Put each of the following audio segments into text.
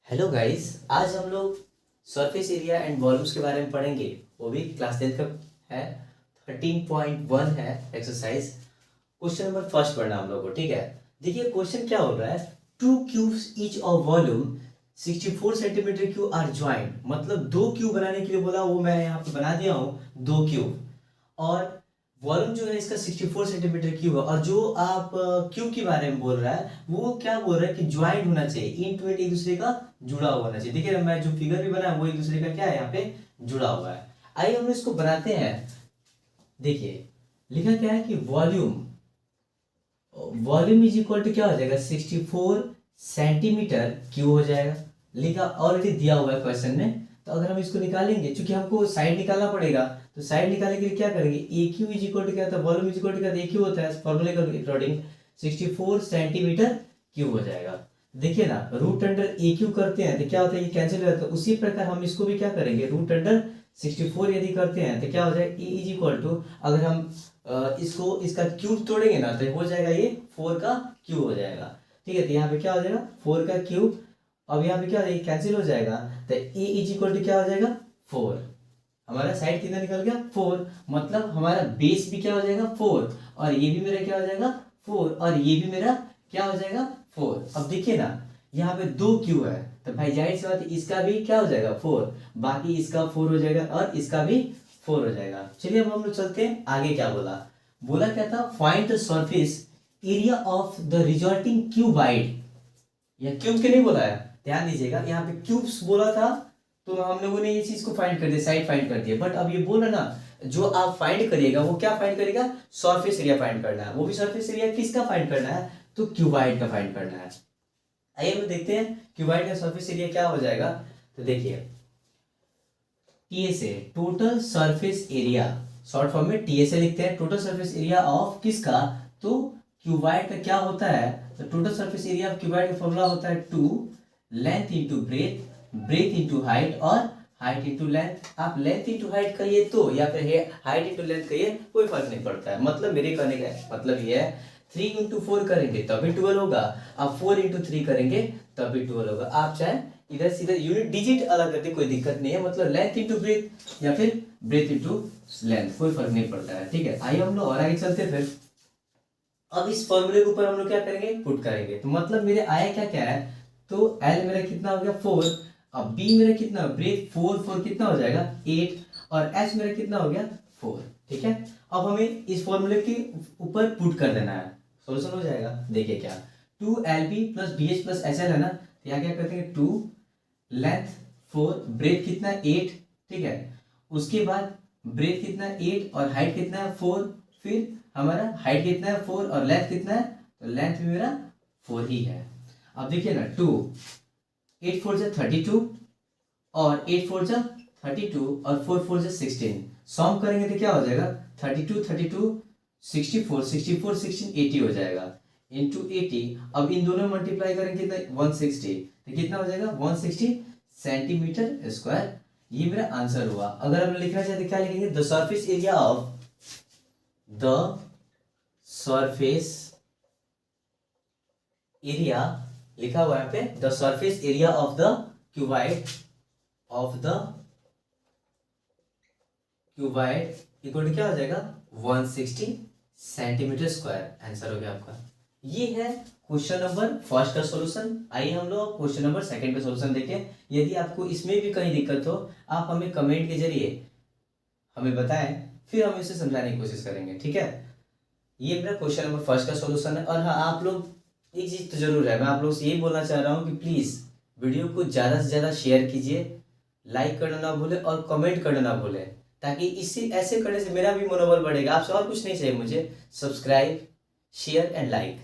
Hello guys, आज हम लोग सरफेस एरिया एंड वॉल्यूम्स के बारे में पढ़ेंगे। वो भी क्लास 10 का है। 13.1 है एक्सरसाइज। क्वेश्चन नंबर फर्स्ट पढ़ना हम लोग को, ठीक है। देखिए क्वेश्चन क्या हो रहा है। Two cubes each of volume 64 centimetre cube are joint. मतलब दो क्यूब बनाने के लिए बोला, वो मैं यहाँ पे बना दिया हूँ दो क्यूब। और वॉल्यूम जो है इसका 64 सेंटीमीटर क्यूब है। और जो आप क्यूब के बारे में बोल रहा है वो क्या बोल रहा है कि ज्वाइंट होना चाहिए, इन टू एक दूसरे का जुड़ा हुआ होना चाहिए। देखिए मैं जो फिगर भी बना है वो एक दूसरे का क्या है, यहाँ पे जुड़ा हुआ है। आइए हम इसको बनाते हैं। देखिए लिखा क्या है कि volume volume is equal to क्या हो जाएगा, 64 सेंटीमीटर क्यूब हो जाएगा। लिखा ऑलरेडी दिया हुआ है क्वेश्चन में। तो अगर हम इसको निकालेंगे, क्योंकि हमको साइड निकालना पड़ेगा, तो साइड निकालने के लिए क्या करेंगे, ए क्यू इज इक्वल टू क्या होता है, वॉल्यूम इज इक्वल टू क्या होता है, ए क्यू होता है फॉर्मूले के अकॉर्डिंग 64 सेंटीमीटर क्यूब हो जाएगा। देखिए ना, रूट अंडर ए क्यू करते हैं तो क्या होता है, ये कैंसिल हो जाता है। उसी प्रकार हम इसको भी क्या करेंगे, रूट अंडर 64 यदि करते हैं तो क्या हो जाएगा, ए इज इक्वल टू, अगर हम इसको इसका क्यूब तोड़ेंगे ना तो हो जाएगा ये 4 का क्यूब हो जाएगा। ठीक है, तो यहाँ पे क्या हो जाएगा 4 का क्यूब। अब यहाँ पे क्या हो जाएगा, कैंसिल हो जाएगा, तो ए इज इक्वल टू क्या हो जाएगा 4। हमारा साइड कितना निकल गया 4। मतलब हमारा बेस भी क्या हो जाएगा 4, और ये भी मेरा क्या हो जाएगा 4, और ये भी मेरा क्या हो जाएगा 4। अब देखिए ना, यहाँ पे दो क्यू है तो भाई जाहिर सी बात है इसका भी क्या हो जाएगा 4, बाकी इसका 4 हो जाएगा और इसका भी 4 हो जाएगा। चलिए अब हम लोग चलते हैं आगे। क्या बोला, बोला क्या था, find the surface area of the resulting cuboid. यह क्यूब के नहीं बोला है, ध्यान दीजिएगा, यहाँ पे क्यूब्स बोला था तो हम लोगों ने ये चीज को फाइंड कर दिया, साइड फाइंड कर दिया। बट अब ये बोल रहा ना, जो आप फाइंड करिएगा वो क्या फाइंड करेगा, सरफेस एरिया फाइंड करना है। वो भी सरफेस एरिया किसका फाइंड करना है, तो क्यूबाइड का फाइंड करना है। आइए हम देखते हैं क्यूबाइड का सरफेस एरिया क्या हो जाएगा। तो देखिए TSA, total surface area, short form में टीएसए लिखते हैं। टोटल सरफेस एरिया ऑफ किसका, तो क्यूबाइड का क्या होता है, तो total surface area of cuboid का फॉर्मूला होता है 2 length into breadth, breath into height, और हाइट इंटू लेंथ। आप लेंथ इंटू हाइट कहिए तो, या फिर हाइट इंटू लेंथ कहिए, कोई फर्क नहीं पड़ता है। मतलब मेरे कहने का मतलब ये है, 3 इंटू 4 करेंगे तभी 12 होगा, आप 4 इंटू 3 करेंगे तभी 12 होगा। आप चाहे इधर सीधे यूनिट डिजिट अलग करते कोई दिक्कत नहीं है। मतलब लेंथ इंटू ब्रेथ या फिर ब्रेथ इंटू लेंथ, कोई फर्क नहीं पड़ता है। ठीक है, आइए हम लोग और आगे चलते हैं। फिर अब इस फॉर्मूले के ऊपर हम लोग क्या करेंगे, पुट करेंगे। तो मतलब मेरे आया क्या क्या है, तो एल मेरा कितना हो गया 4, अब बी मेरा कितना, ब्रेथ 4 4 कितना हो जाएगा 8, और एच मेरा कितना हो गया 4। ठीक है, अब हमें इस फॉर्मूले के ऊपर पुट कर देना है, सॉल्यूशन हो जाएगा। देखिए क्या, 2LB plus BH plus HL है ना, तो यहाँ क्या करते हैं 2 लेंथ 4, ब्रेथ कितना 8, ठीक है। उसके बाद ब्रेथ कितना 8 और हाइट कितना है 4, फिर हमारा हाइट कितना है 4 और लेंथ कितना है, तो लेंथ भी मेरा 4 ही है। अब देखिए ना, 2 8 4 जा 32, और 8 4 जा 32, और 4 4 जा 16, सॉम करेंगे तो क्या हो जाएगा 32 32 64 64 16 80 हो जाएगा इंटू 80। अब इन दोनों मल्टीप्लाई करेंगे कितना 160, तो कितना हो जाएगा 160 सेंटीमीटर स्क्वायर। ये मेरा आंसर हुआ। अगर हम लिखना चाहते क्या लिखेंगे, the surface area of the surface area, लिखा हुआ है यहाँ पे, the surface area of the cuboid equal to क्या हो जाएगा 160 सेंटीमीटर स्क्वायर। आंसर हो गया आपका। ये है क्वेश्चन नंबर फर्स्ट का सॉल्यूशन। आइए हम लोग क्वेश्चन नंबर सेकंड का सॉल्यूशन देखें। यदि आपको इसमें भी कहीं दिक्कत हो, आप हमें कमेंट के जरिए हमें बताएं, फिर हम इसे समझाने की कोशिश करेंगे। ठीक है, ये मेरा क्वेश्चन नंबर फर्स्ट का सॉल्यूशन है। और हाँ, आप लोग एक चीज तो जरूर है, मैं आप लोग से यही बोलना चाह रहा हूँ कि प्लीज वीडियो को ज्यादा से ज्यादा शेयर कीजिए, लाइक करना ना भूले और कमेंट करना ना भूले, ताकि इसी ऐसे करने से मेरा भी मनोबल बढ़ेगा। आपसे और कुछ नहीं चाहिए मुझे, सब्सक्राइब शेयर एंड लाइक।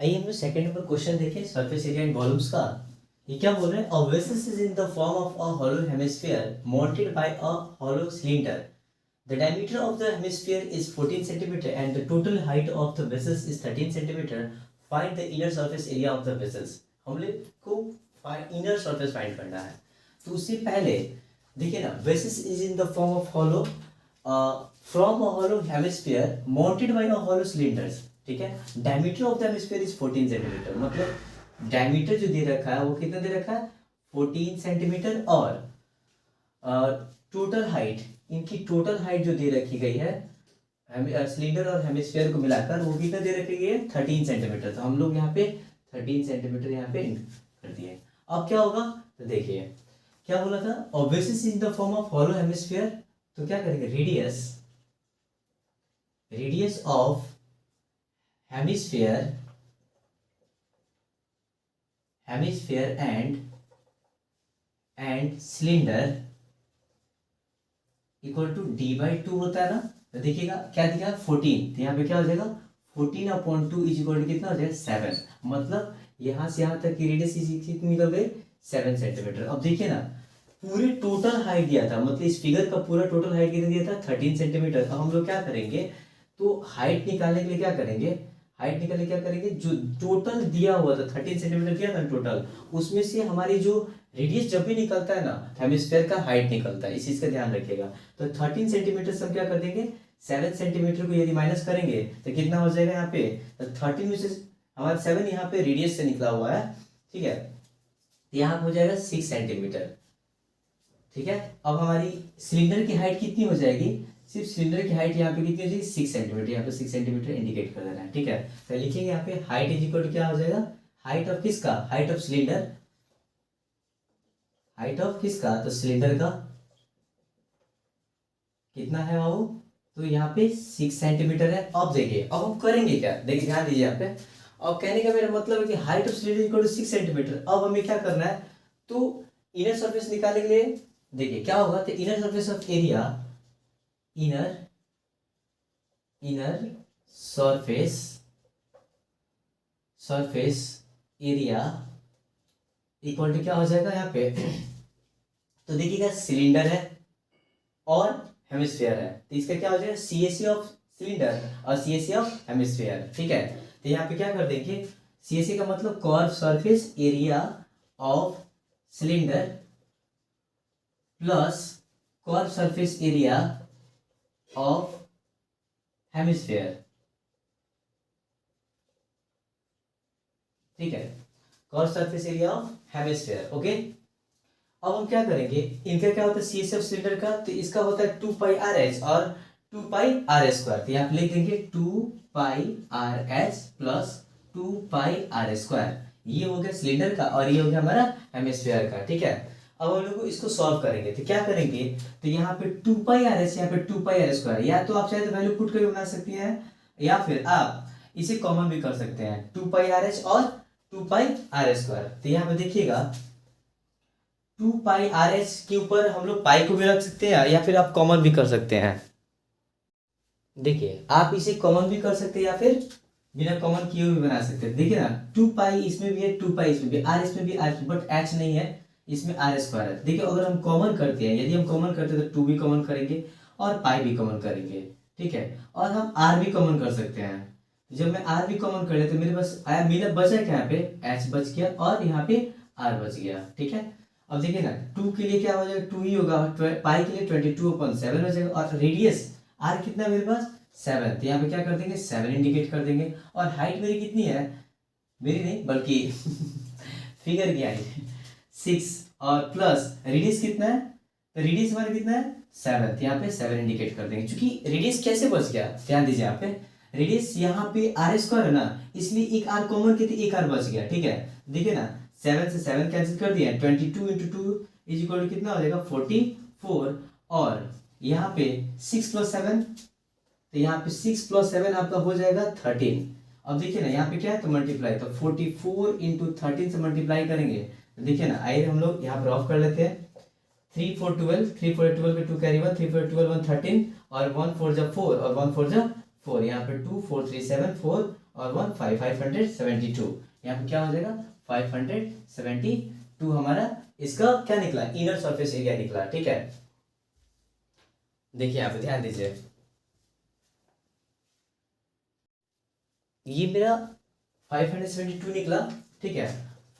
आइए हम लोग सेकंड नंबर क्वेश्चन देखें, सरफेस एरिया एंड वॉल्यूम्स का। ये क्या बोल रहे हैं, a vessel is in the form of a hollow hemisphere mounted by a hollow cylinder. The diameter of the hemisphere is 14 centimeter and the total height of the vessels is 13 centimeter. Find the inner surface area of the vessels. हम लोग को inner surface find करना है। तो उससे पहले देखिए ना, vessels is in the form of hollow from a hollow hemisphere mounted by a hollow cylinders. ठीक है। Diameter of the hemisphere is 14 centimetre, मतलब डायमीटर जो दे रखा है वो कितना दे रखा है 14 सेंटीमीटर, और टोटल हाइट, इनकी टोटल हाइट जो दे रखी गई है सिलेंडर और हेमिस्फीयर को मिलाकर वो कितना दे रखी गई है 13 सेंटीमीटर। तो हम लोग यहाँ पे 13 सेंटीमीटर यहाँ पे कर दिए। अब क्या होगा तो देखिए क्या बोला था, obviously in the form of hollow hemisphere, तो क्या करेंगे radius of hemisphere and cylinder equal to d/2 होता है ना। तो देखिएगा क्या दिया 14, तो यहाँ पे क्या हो जाएगा 14/2 इज इक्वल टू कितना हो जाएगा 7, मतलब यहाँ से यहाँ तक की रेडियस कितनी निकल गई 7 सेंटीमीटर। अब देखिए ना पूरे टोटल हाइट दिया था, मतलब इस फिगर का पूरा टोटल हाइट कितना दिया था 13 सेंटीमीटर। अब हम लोग क्या करेंगे, तो हाइट निकालने के लिए क्या करेंगे, जो टोटल दिया हुआ था 13 सेंटीमीटर दिया था टोटल, उसमें से हमारी जो रेडियस जब भी निकलता है ना हेमिस्फीयर का हाइट निकलता है, इस चीज का ध्यान रखिएगा। तो 13 सेंटीमीटर से हम क्या कर देंगे 7 सेंटीमीटर को यदि माइनस करेंगे तो कितना हो जाएगा यहाँ पे, तो 13 में से हमारा 7 यहाँ पे रेडियस से निकला हुआ है, ठीक है, यहाँ हो जाएगा 6 सेंटीमीटर, ठीक है। अब हमारी सिलेंडर की हाइट कितनी हो जाएगी, सिर्फ सिलेंडर की हाइट यहाँ पे कितनी हो जाएगी 6 सेंटीमीटर, यहाँ पे 6 सेंटीमीटर इंडिकेट कर देना है, ठीक है। तो लिखेंगे यहाँ पे हाइट इज इक्वल टू क्या हो जाएगा, हाइट ऑफ किसका, हाइट ऑफ सिलेंडर, तो सिलेंडर का कितना है बाबू, तो यहाँ पे 6 सेंटीमीटर है। अब देखिए अब हम करेंगे क्या, देखिए ध्यान दीजिए यहाँ पे। अब कहने का मेरा मतलब है कि height of cylinder equal to 6 centimetre. अब हमें क्या करना है, तो इनर सरफेस निकालने के लिए देखिए क्या होगा, तो inner surface of area, inner surface area equal to क्या हो जाएगा यहाँ पे तो देखिएगा सिलेंडर है और हेमिस्फीयर है, तो इसका क्या हो जाएगा CAC ऑफ सिलेंडर और CAC ऑफ हेमिस्फीयर, ठीक है। तो यहाँ पे क्या कर देंगे, CAC का मतलब curve surface area of cylinder plus curve surface area of hemisphere, ठीक है, curve surface area of hemisphere, okay. अब हम क्या करेंगे, इनका क्या होता है CAC ऑफ सिलेंडर का, तो इसका होता है 2πRh और 2πr², तो यहाँ पे लिख देंगे 2πRh प्लस 2πr², ये हो गया सिलेंडर का और ये हो गया हमारा हेमिस्फीयर का, ठीक है। अब हम लोग इसको सॉल्व करेंगे, तो क्या करेंगे, तो यहाँ पे 2πRh, यहाँ पे 2πr², या तो आप चाहे तो वैल्यू पुट करके बना सकती हैं या फिर आप इसे कॉमन भी कर सकते हैं 2πRh और 2πr²। तो यहाँ पे देखिएगा 2πRh के ऊपर हम लोग पाई को भी रख सकते हैं या फिर आप कॉमन भी कर सकते हैं। देखिए आप इसे कॉमन भी कर सकते हैं या फिर बिना कॉमन किए भी बना सकते हैं। देखिए ना 2π इसमें भी है, 2π इसमें भी, r इसमें भी, r बट h नहीं है, इसमें r² है। देखिए अगर हम कॉमन करते हैं, यदि हम कॉमन करते हैं तो 2 भी कॉमन करेंगे और पाई भी कॉमन करेंगे, ठीक है, और हम r भी कॉमन कर सकते हैं। जब मैं r भी कॉमन कर लेते मेरे पास आया, मेरा बचा क्या यहाँ पे h बच गया और यहाँ पे r बच गया, ठीक है। अब देखिए ना 2 के लिए क्या हो जाएगा 2 ही होगा, पाई के लिए 22/7 हो जाएगा और रेडियस r कितना मेरे पास 7, तो यहाँ पे क्या कर देंगे 7 इंडिकेट कर देंगे। और हाइट मेरी कितनी है, मेरी नहीं बल्कि फिगर की हाइट 6 और प्लस रेडियस कितना है, तो रेडियस हमारा कितना है 7, तो यहाँ पे 7 इंडिकेट कर देंगे। क्योंकि रेडियस कैसे बच गया, ध्यान दीजिए यहाँ पे, रेडियस यहाँ पे r² है ना, इसलिए एक r कॉमन की थी, एक r बच गया, ठीक है। देखिए ना 7 से 7 कैंसिल कर दिया, 22 × 2 इज इक्वल टू कितना हो जाएगा 44, और यहाँ पे 6 + 7, तो यहाँ पे 6 + 7 आपका हो जाएगा 13। अब देखिए ना यहाँ पे क्या है तो मल्टीप्लाई, तो 44 × 13 से मल्टीप्लाई करेंगे, तो देखिए ना आइए हम लोग यहाँ पर ऑफ कर लेते हैं। 3 4 12, 3 4 12 पे 2 कैरी 1, 3 4 12 1 13 और 1 4 जा 4 और 1 4 जा 4, यहाँ पे 2 4 3 7 4 और 1 5 572, यहाँ पे क्या हो जाएगा 572 हमारा इसका क्या निकला इनर सरफेस एरिया निकला, ठीक है। देखिए यहाँ पे ध्यान दीजिए, ये मेरा 572 निकला, ठीक है।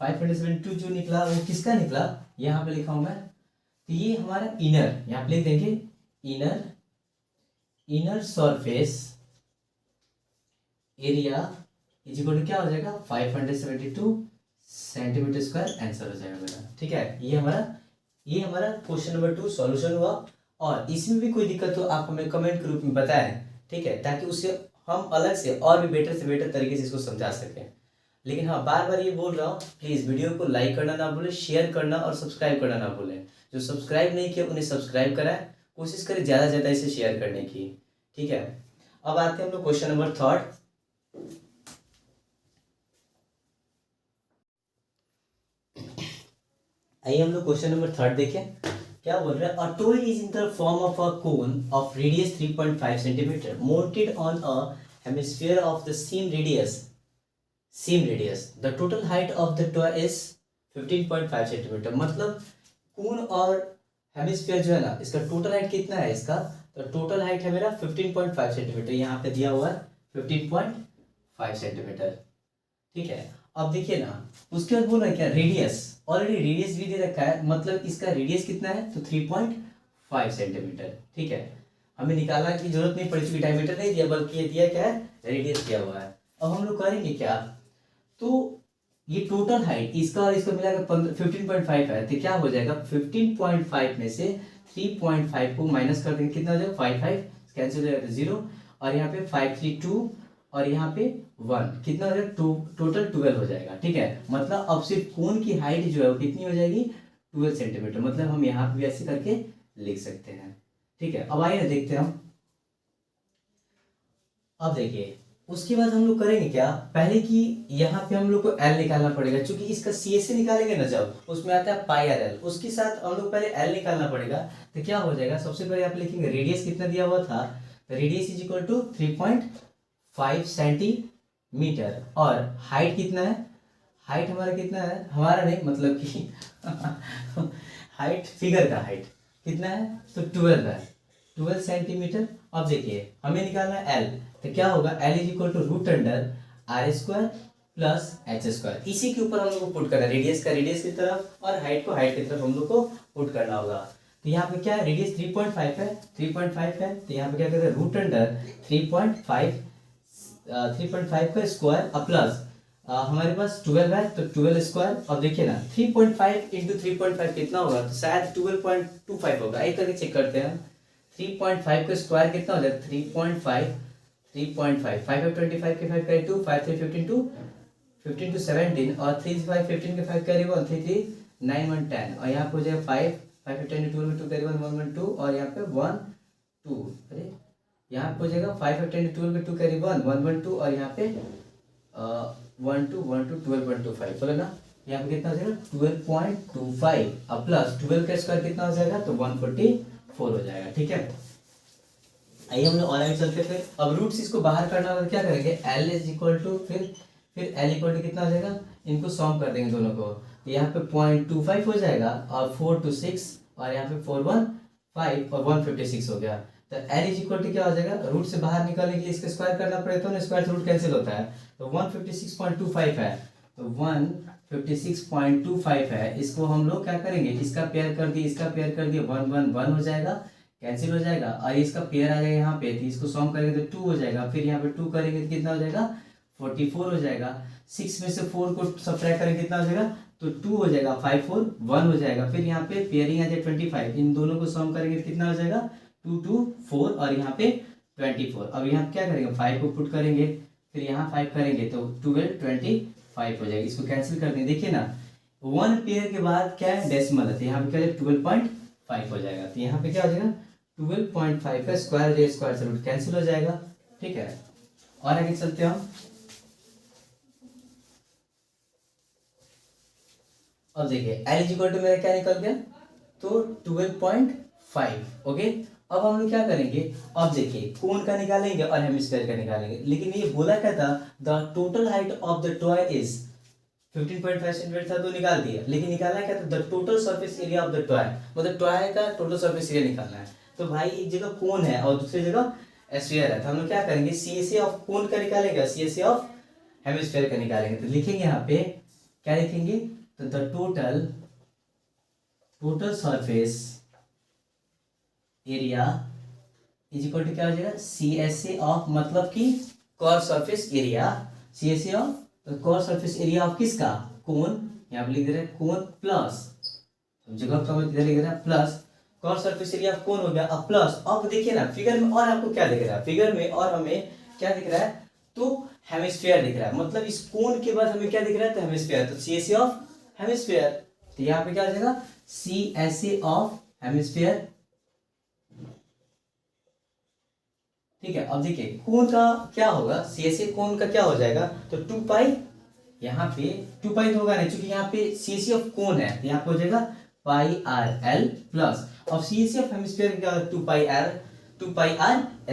572 जो निकला वो किसका निकला, यहाँ पे लिखा हूं मैं, तो ये हमारा इनर, यहाँ पे लिख देंगे inner surface area is equal to क्या हो जाएगा 572 सेंटीमीटर स्क्वायर आंसर हो जाएगा मेरा। ठीक है, ये हमारा क्वेश्चन नंबर 2 सॉल्यूशन हुआ। और इसमें भी कोई दिक्कत हो आप हमें कमेंट के रूप में बताएं, ठीक है, ताकि उससे हम अलग से और भी बेटर से बेटर तरीके से इसको समझा सकें। लेकिन हाँ, बार बार ये बोल रहा हूँ, प्लीज़ वीडियो को लाइक करना ना भूलें, शेयर करना और सब्सक्राइब करना ना भूलें। जो सब्सक्राइब नहीं किया उन्हें सब्सक्राइब कराएं, कोशिश करें ज़्यादा से ज़्यादा इसे शेयर करने की। ठीक है, अब आते हैं हम लोग क्वेश्चन नंबर 3। आइए हम लोग क्वेश्चन नंबर 3 देखें। क्या बोल रहा है, a toy is in the form of a cone of radius 3.5 centimetre mounted on a hemisphere of the same radius the total height of the toy is 15.5 centimetre. मतलब कोन और हेमिस्फीयर जो है ना, इसका टोटल हाइट कितना है इसका, तो टोटल हाइट है मेरा 15.5 सेंटीमीटर, यहाँ पे दिया हुआ है 15.5 सेंटीमीटर। ठीक है, अब देखिए ना, उसके बाद बोला क्या, रेडियस, ऑलरेडी रेडियस भी दे रखा है, मतलब इसका रेडियस कितना है तो 3.5 सेंटीमीटर। ठीक है, हमें निकालने की जरूरत नहीं पड़ी, चूंकि डायमीटर नहीं दिया बल्कि ये दिया क्या है, रेडियस दिया हुआ है। अब हम लोग करेंगे क्या, तो ये टोटल हाइट इसका और इसका मिलाकर 15.5 है, तो क्या हो जाएगा 15.5 में से 3.5 को माइनस कर देंगे, कितना हो जाएगा 5 कैंसिल हो जाएगा 0, और यहाँ पे 5 3 2 और यहाँ पे 1, कितना हो जाएगा टोटल 12 हो जाएगा। ठीक है, मतलब अब सिर्फ कोन की हाइट जो है वो कितनी हो जाएगी 12 सेंटीमीटर, मतलब हम यहाँ पे भी ऐसे करके लिख सकते हैं। ठीक है, अब आइए देखते हैं हम। अब देखिए, उसके बाद हम लोग करेंगे क्या, पहले कि यहाँ पे हम लोग को एल निकालना पड़ेगा, क्योंकि इसका सी एस से निकालेंगे ना जब, उसमें आता है पाई आर एल, उसके साथ हम लोग पहले एल निकालना पड़ेगा। तो क्या हो जाएगा, सबसे पहले आप लिखेंगे रेडियस कितना दिया हुआ था, radius is equal to 3.5 centimetre, और हाइट कितना है, हाइट हमारा कितना है, हमारा नहीं मतलब कि हाइट फिगर का हाइट कितना है तो 12 है, 12 सेंटीमीटर। अब देखिए हमें निकालना है एल, तो क्या होगा, L is equal to root under R square plus H square. इसी के ऊपर हम लोग को पुट करना है, रेडियस का रेडियस की तरफ और हाइट को हाइट की तरफ हम लोग को पुट करना होगा। तो यहाँ पे क्या है, रेडियस 3.5 है, 3.5 है, तो यहाँ पे क्या करते हैं रूट अंडर 3.5 का स्क्वायर प्लस हमारे पास 12 है तो 12 स्क्वायर। अब देखिए ना 3.5 इंटू 3.5 कितना होगा, तो शायद 12.25 होगा, एक करके चेक करते हैं। 3.5 का स्क्वायर कितना हो जाएगा 3.5, 3.5 5 25 के 5 करे 2 5 3 15 2 15 to 17 और 3 5 15 के 5 करे 1 3 3 9 1 10 और यहाँ पे हो जाएगा 5 5 10 12 में 2 करे 1 1 1 2 और यहाँ पे 1 2, अरे यहाँ पे हो जाएगा 5 10 12 में 2 करे 1 1 1 2 और यहाँ पे 1 2 1 2 12.25 बोले ना, यहाँ पे कितना हो जाएगा 12.25 अब प्लस 12 का स्क्वायर कितना हो जाएगा तो 144 हो जाएगा। ठीक है, आइए हम लोग और आगे चलते फिर। अब रूट्स इसको बाहर करना होगा, क्या करेंगे एल इज इक्वल टू फिर एल इक्वल टू कितना हो जाएगा, इनको सॉल्व कर देंगे दोनों को, तो यहाँ पे 0.25 हो जाएगा और 4 2 6 और यहाँ पे 4 1 5 और 156 हो गया। तो एल इज इक्वल टू क्या हो जाएगा, रूट से बाहर निकालने के लिए इसका स्क्वायर करना पड़ेगा, तो स्क्वायर से रूट कैंसिल होता है, तो 156.25 है, तो 156.25 है, इसको हम लोग क्या करेंगे, इसका पेयर कर दिए इसका पेयर कर दिए 1 1 1 हो जाएगा, कैंसिल हो जाएगा, और इसका पेयर आ जाएगा यहाँ पे, तो इसको सॉल्व करेंगे तो 2 हो जाएगा, फिर यहाँ पे 2 करेंगे तो कितना हो जाएगा 44 हो जाएगा, 6 में से 4 को सब्ट्रैक्ट करेंगे कितना हो जाएगा तो 2 हो जाएगा, 5 4 1 हो जाएगा, फिर यहाँ पे पेयरिंग आ जाए 25, इन दोनों को सॉल्व करेंगे तो कितना हो जाएगा 2 2 4 और यहाँ पे 24। अब यहाँ क्या करेंगे 5 को पुट करेंगे, फिर यहाँ 5 करेंगे तो 12 25 हो जाएगा, इसको कैंसिल कर देंगे। देखिए ना 1 पेयर के बाद क्या है डेसिमल है, तो यहाँ पे क्या है 12.5 हो जाएगा, तो यहाँ पे क्या हो जाएगा 12.5 का स्क्वायर जो स्क्वायर से रूट कैंसिल हो जाएगा। ठीक है, और आगे चलते हैं हम। अब देखिए एल इज इक्वल टू मेरा क्या निकल गया तो 12.5। ओके, अब हम लोग क्या करेंगे, अब देखिए कोन का निकालेंगे और हेमिस्फीयर का निकालेंगे, लेकिन ये बोला क्या था the total height of the toy is 15.5 centimetre था तो निकाल दिया, लेकिन निकालना क्या था the total surface area of the toy, मतलब टॉय का टोटल सरफेस एरिया निकालना है। तो भाई एक जगह कोन है और दूसरी जगह स्फीयर है, तो हम लोग क्या करेंगे सी एस ए ऑफ कोन का निकालेंगे, C S A of hemisphere का निकालेंगे, तो लिखेंगे यहाँ पे क्या लिखेंगे तो the total surface area is equal to क्या हो जाएगा सी एस ए ऑफ मतलब कि कॉस सरफेस एरिया, CSA ऑफ कॉस सरफेस एरिया ऑफ किसका, कोन, यहाँ पे लिख दे रहे हैं कोन प्लस, जगह का इधर लिख रहा है plus cos surface area of cone हो गया, अब प्लस, अब देखिए ना फिगर में और आपको क्या दिख रहा है, फिगर में और हमें क्या दिख रहा है, तो हेमिस्फीयर दिख रहा है, मतलब इस कोन के बाद हमें क्या दिख रहा है, तो हेमिस्फीयर, तो CSA ऑफ हेमिस्फीयर, तो यहाँ पे क्या हो जाएगा CSA ऑफ हेमिस्फीयर। ठीक है, अब देखिए कोण का क्या होगा, CSA कोण का क्या हो जाएगा, तो 2 पाई, यहाँ पे 2 पाई तो होगा नहीं क्योंकि यहाँ पे CSA ऑफ कोण है, यहाँ पे हो जाएगा पाई आर एल प्लस, अब CSA ऑफ हेमिस्फीयर क्या होगा 2 पाई आर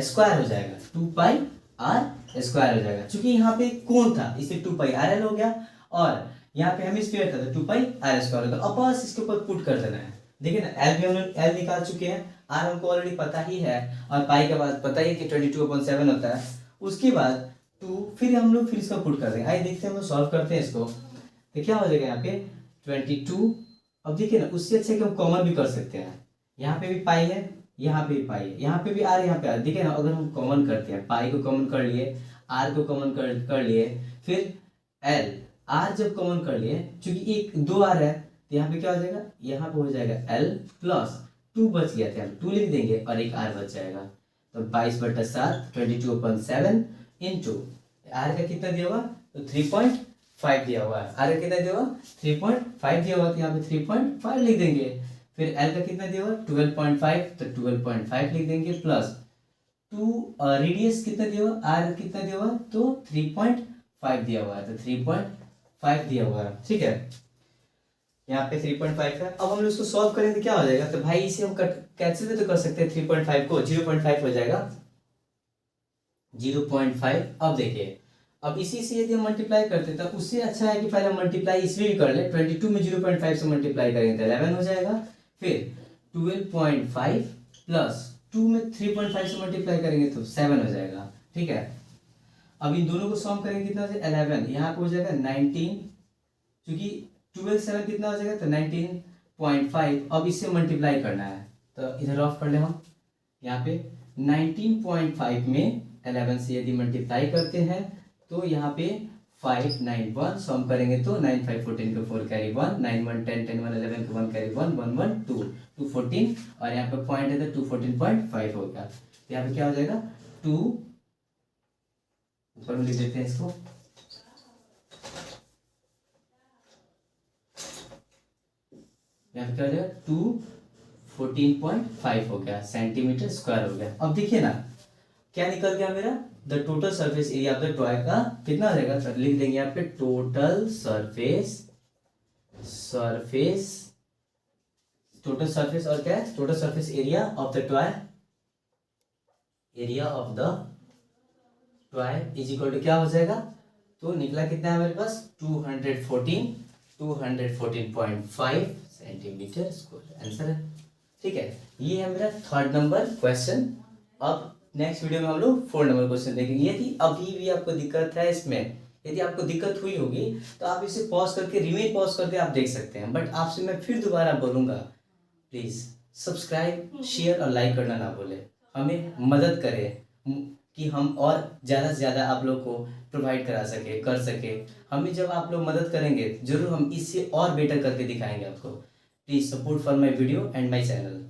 स्क्वायर हो जाएगा, 2 पाई आर स्क्वायर हो जाएगा, क्योंकि यहाँ पे कोण था इसलिए 2 पाई आर एल हो गया, और यहाँ पे हेमिस्फीयर था तो 2 पाई आर स्क्वायर होगा, अब बस इसके ऊपर पुट कर देना है। देखिए ना एल भी हम लोग एल निकाल चुके हैं, आर हमको ऑलरेडी पता ही है, और पाई के बाद पता ही है कि 22/7 होता है, उसके बाद 2 फिर हम लोग फिर इसका पुट कर देंगे। आइए देखते हैं हम लोग सॉल्व करते हैं इसको, तो क्या हो जाएगा यहाँ पे 22। अब देखिए ना उससे अच्छा कि हम कॉमन भी कर सकते हैं, यहाँ पे भी पाई है, यहाँ पे भी पाई है, यहाँ पे भी आर, यहाँ पे आर, देखिए ना अगर हम कॉमन करते हैं, पाई को कॉमन कर लिए, आर को कॉमन कर लिए, फिर एल, आर जब कॉमन कर लिए, चूंकि एक 2 आर है तो यहाँ पे क्या हो जाएगा, यहाँ पे हो जाएगा एल प्लस 2 बच गया था, 2 लिख देंगे और एक आर बच जाएगा, तो 22/7 22/7 इंटू आर का कितना दिया हुआ, तो 3.5 दिया हुआ है, आर का कितना दिया हुआ 3.5 दिया हुआ, तो यहाँ पे 3.5 लिख देंगे, फिर एल का कितना दिया हुआ 12.5, तो 12.5 लिख देंगे प्लस 2 रेडियस कितना दिया हुआ, आर कितना दिया हुआ, तो 3.5 दिया हुआ है, तो 3.5 दिया हुआ है। ठीक है, यहाँ पे 3.5 है, अब हम लोग इसको सॉल्व करेंगे तो क्या हो जाएगा, तो भाई इसे हम कैंसिल भी तो कर सकते हैं, 3.5 को 0.5 हो जाएगा 0.5। अब देखिए अब इसी से यदि हम मल्टीप्लाई करते हैं तो उससे अच्छा है कि पहले हम मल्टीप्लाई इसमें भी कर ले, 22 में 0.5 से मल्टीप्लाई करेंगे तो 11 हो जाएगा, फिर 12.5 प्लस 2 में 3.5 से मल्टीप्लाई करेंगे तो 7 हो जाएगा। ठीक है, अब इन दोनों को सॉल्व करेंगे कितना हो जाएगा 11, यहाँ पे हो जाएगा 19, क्योंकि 12 7 कितना हो जाएगा, तो 19.5, अब इससे मल्टीप्लाई करना है तो इधर ऑफ कर ले हम, यहाँ पे 19.5 में 11 से यदि मल्टीप्लाई करते हैं तो यहाँ पे 591, सॉम करेंगे तो 9 5 14 को 4 कैरी 1, 9 1 10 10 1 11 को 1 कैरी 1 1 1 2 2 14, और यहाँ पे पॉइंट है तो 214.5 होगा, तो यहाँ पे क्या हो जाएगा 2, ऊपर में लिख देते हैं इसको, यहाँ पे क्या हो जाएगा 214.5 हो गया, सेंटीमीटर स्क्वायर हो गया। अब देखिए ना क्या निकल गया मेरा, the total surface area of the toy का कितना हो जाएगा, तो लिख देंगे यहाँ पे टोटल सरफेस और क्या है, total surface area of the toy, area of the toy is equal to क्या हो जाएगा, तो निकला कितना है मेरे पास 214.5 सेंटीमीटर स्क्वायर, आंसर है। ठीक है, ये है मेरा 3rd नंबर क्वेश्चन। अब नेक्स्ट वीडियो में हम लोग 4 नंबर क्वेश्चन देखेंगे। यदि अभी भी आपको दिक्कत है इसमें, यदि आपको दिक्कत हुई होगी तो आप इसे पॉज करके रिमेन पॉज करके आप देख सकते हैं, बट आपसे मैं फिर दोबारा बोलूँगा प्लीज़ सब्सक्राइब शेयर और लाइक करना ना भूलें, हमें मदद करें कि हम और ज़्यादा से ज़्यादा आप लोग को प्रोवाइड करा सके कर सके। हमें जब आप लोग मदद करेंगे जरूर हम इससे और बेटर करके दिखाएंगे आपको। Please support for my video and my channel.